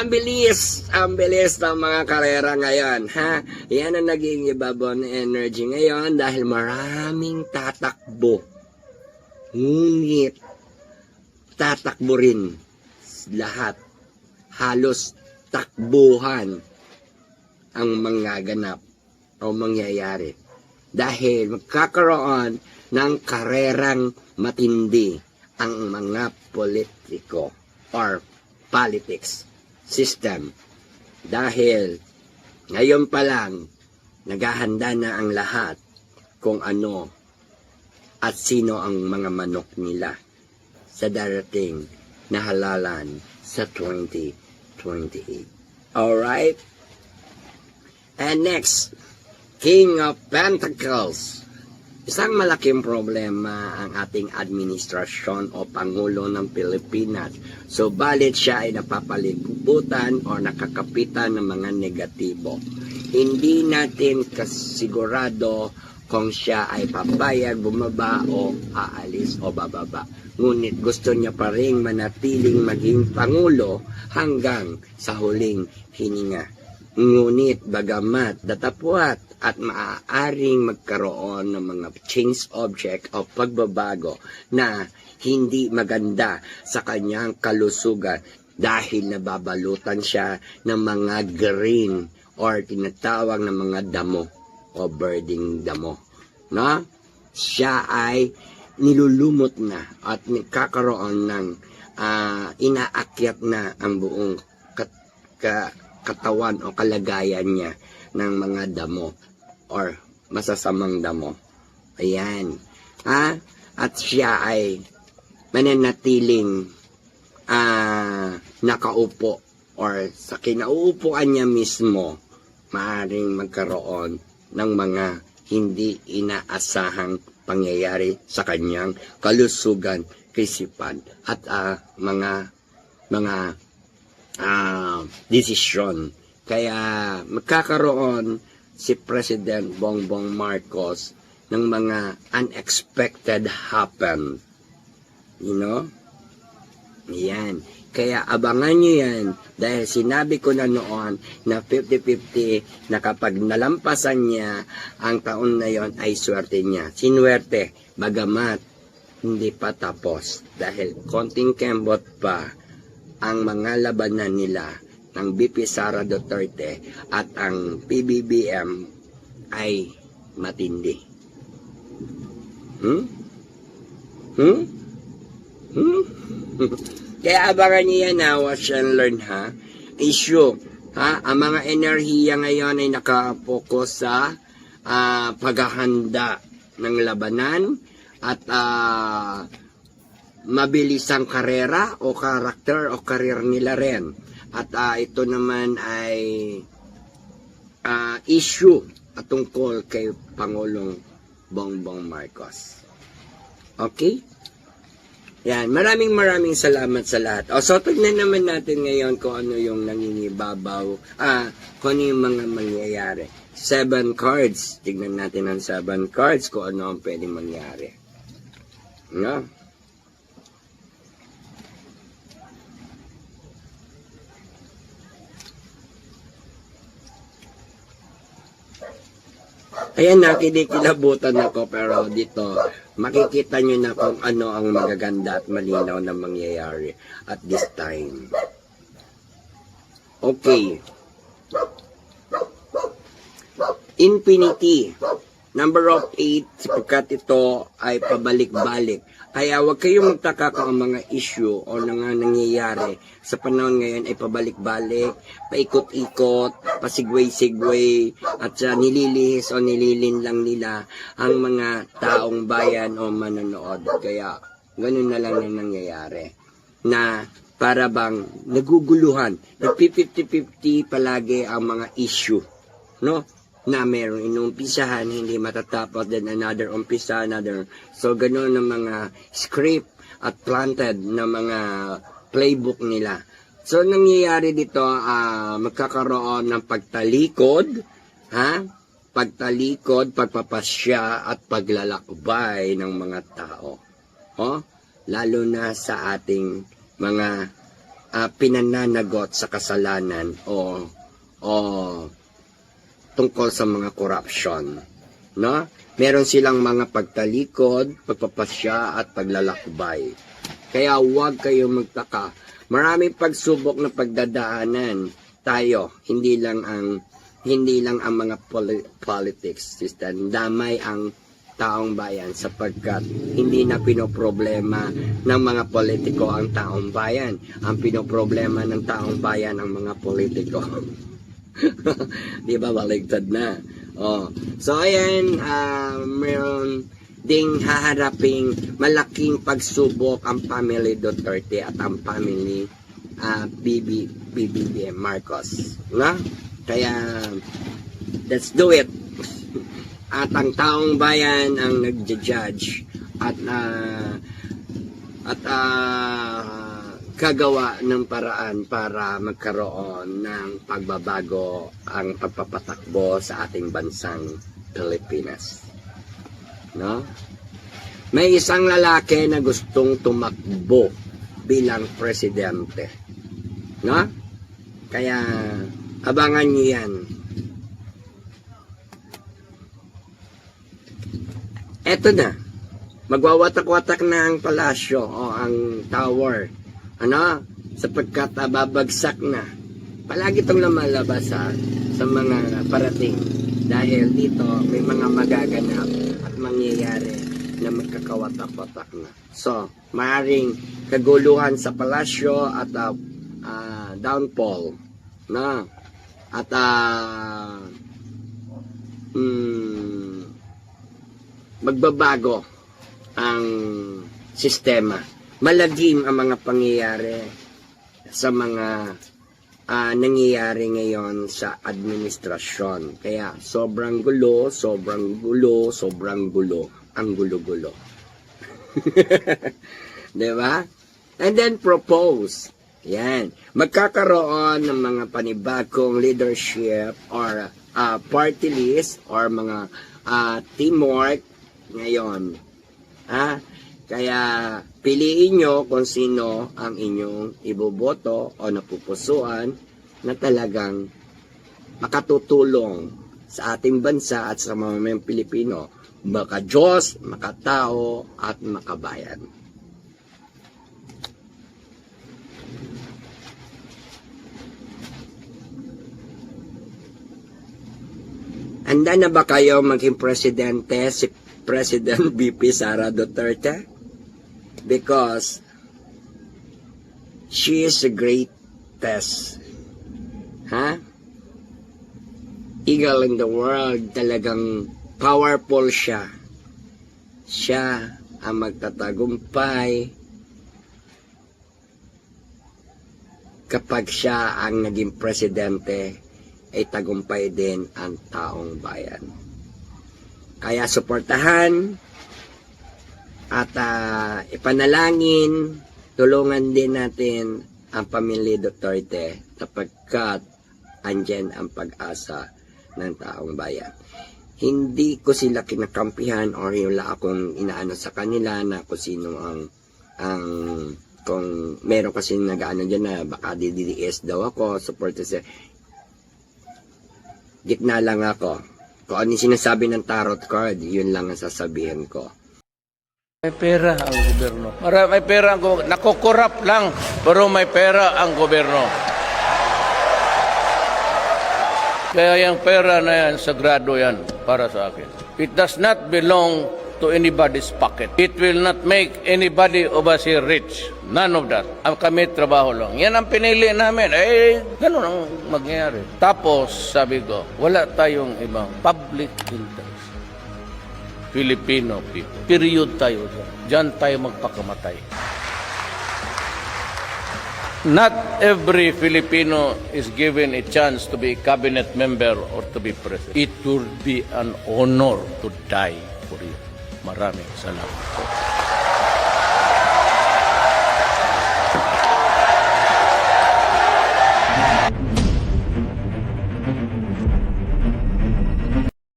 Ang bilis ng mga karera ngayon, ha? Yan ang naging ibabaw na energy ngayon dahil maraming tatakbo. Ngunit, tatakbo rin lahat. Halos takbuhan ang mangaganap o mangyayari. Dahil magkakaroon ng karerang matindi ang mga politiko or politics system. Dahil ngayon pa lang, naghahanda na ang lahat kung ano at sino ang mga manok nila sa darating na halalan sa 2028. Alright? And next, King of Pentacles. Isang malaking problema ang ating administrasyon o Pangulo ng Pilipinas. Subalit siya ay napapalibutan o nakakapitan ng mga negatibo. Hindi natin kasigurado kung siya ay papayag, bumaba o aalis o bababa. Ngunit gusto niya pa rin manatiling maging Pangulo hanggang sa huling hininga. Ngunit bagamat datapwat at maaaring magkaroon ng mga change object o pagbabago na hindi maganda sa kanyang kalusugan dahil nababalutan siya ng mga green or tinatawag na mga damo o birding damo. No? Siya ay nilulumot na at nagkakaroon ng inaakyat na ang buong katawan o kalagayan niya ng mga damo or masasamang damo. Ayan. At siya ay mananatiling nakaupo or sa kinauupuan niya mismo maaaring magkaroon ng mga hindi inaasahang pangyayari sa kanyang kalusugan, kaisipan at mga desisyon. Kaya magkakaroon si President Bongbong Marcos ng mga unexpected happen. You know? Yan. Kaya abangan nyo yan dahil sinabi ko na noon na 50-50 na kapag nalampasan niya ang taon na yon ay swerte niya. Sinuwerte, bagamat hindi pa tapos dahil konting kembot pa ang mga labanan nila ng BP Sara Duterte at ang PBBM ay matindi. Kaya abangan niyo yan na watch and learn ha. Issue. Ang mga enerhiya ngayon ay nakapokus sa paghahanda ng labanan at mabilisang karera o karakter o karir nila rin. At ito naman ay issue at tungkol kay Pangulong Bongbong Marcos. Okay? Yan, maraming salamat sa lahat. So, tignan naman natin ngayon kung ano yung nangingibabaw, kung ano yung mga mangyayari. 7 cards. Tignan natin ang 7 cards kung ano ang pwedeng mangyari. No? Ayan na, kinikilabutan ako pero dito makikita nyo na kung ano ang magaganda at malinaw na mangyayari at this time. Okay. Infinity. Number of 8, sapagkat ito ay pabalik-balik. Kaya huwag kayong magtaka kung ang mga issue o nangyayari sa panahon ngayon ay pabalik-balik, paikot-ikot, pasigway-sigway, at nililihis o nililin lang nila ang mga taong bayan o manonood. Kaya ganun na lang na nangyayari. Na para bang naguguluhan, nag-50-50 palagi ang mga issue. No? Na meron inumpisahan, hindi matatapos, then another umpisa, another. So, gano'n ang mga script at planted na mga playbook nila. So, nangyayari dito, magkakaroon ng pagtalikod, pagtalikod, pagpapasya, at paglalakbay ng mga tao. Lalo na sa ating mga pinananagot sa kasalanan o tungkol sa mga corruption, no? Meron silang mga pagtalikod, pagpapasya at paglalakbay. Kaya huwag kayong magtaka. Maraming pagsubok na pagdadaanan tayo, hindi lang ang mga politics system, damay ang taong bayan sapagkat hindi na pinoproblema ng mga politiko ang taong bayan. Ang pinoproblema ng taong bayan ang mga politiko. Di ba baligtad na? Oh. So ayan, meron ding haharaping malaking pagsubok ang family Duterte at ang family BBM Marcos, no? Kaya let's do it. At ang taong bayan ang nagja-judge at gagawa ng paraan para magkaroon ng pagbabago ang pagpapatakbo sa ating bansang Pilipinas. No? May isang lalaki na gustong tumakbo bilang presidente. No? Kaya abangan niyo yan. Eto na. Magwawatak-watak na ang palasyo o ang tower. Ano? Sapagkat babagsak na. Palagi itong lumalabas sa mga parating. Dahil dito may mga magaganap at mangyayari na magkakawatak-watak na. So, maaaring kaguluhan sa palasyo at downfall. Na? At magbabago ang sistema. Malagim ang mga pangyayari sa mga nangyayari ngayon sa administrasyon. Kaya sobrang gulo ang gulo-gulo. Diba? And then propose. Yan. Magkakaroon ng mga panibagong leadership or party list or mga teamwork ngayon. Kaya piliin nyo kung sino ang inyong iboboto o napupusuan na talagang makatutulong sa ating bansa at sa mamamayang Pilipino, maka-Diyos, makatao at makabayan. Handa na ba kayo maging presidente si President VP Sara Duterte? Because she is the greatest. Eagle in the world. Talagang powerful siya. Siya ang magtatagumpay kapag siya ang naging presidente, ay tagumpay din ang taong bayan. Kaya suportahan at ipanalangin, tulungan din natin ang pamilya Duterte sapagkat andyan ang pag-asa ng taong bayan. Hindi ko sila kinakampihan o wala akong inaano sa kanila na kung sino ang kung meron kasi nag-ano dyan na baka DDS daw ako, support sa gitna lang ako. Kung ano yung sinasabi ng tarot card, yun lang ang sasabihin ko. May pera ang gobyerno. May pera ang gobyerno. Nakukurap lang, pero may pera ang gobyerno. Kaya yung pera na yan, sagrado yan para sa akin. It does not belong to anybody's pocket. It will not make anybody of us here rich. None of that. Ang kami trabaho lang. Yan ang pinili namin. Ganun ang mangyayari. Tapos, sabi ko, wala tayong ibang public interest. Filipino people. Period tayo dyan. Diyan tayo magpakamatay. Not every Filipino is given a chance to be a cabinet member or to be president. It would be an honor to die for you. Maraming salamat po.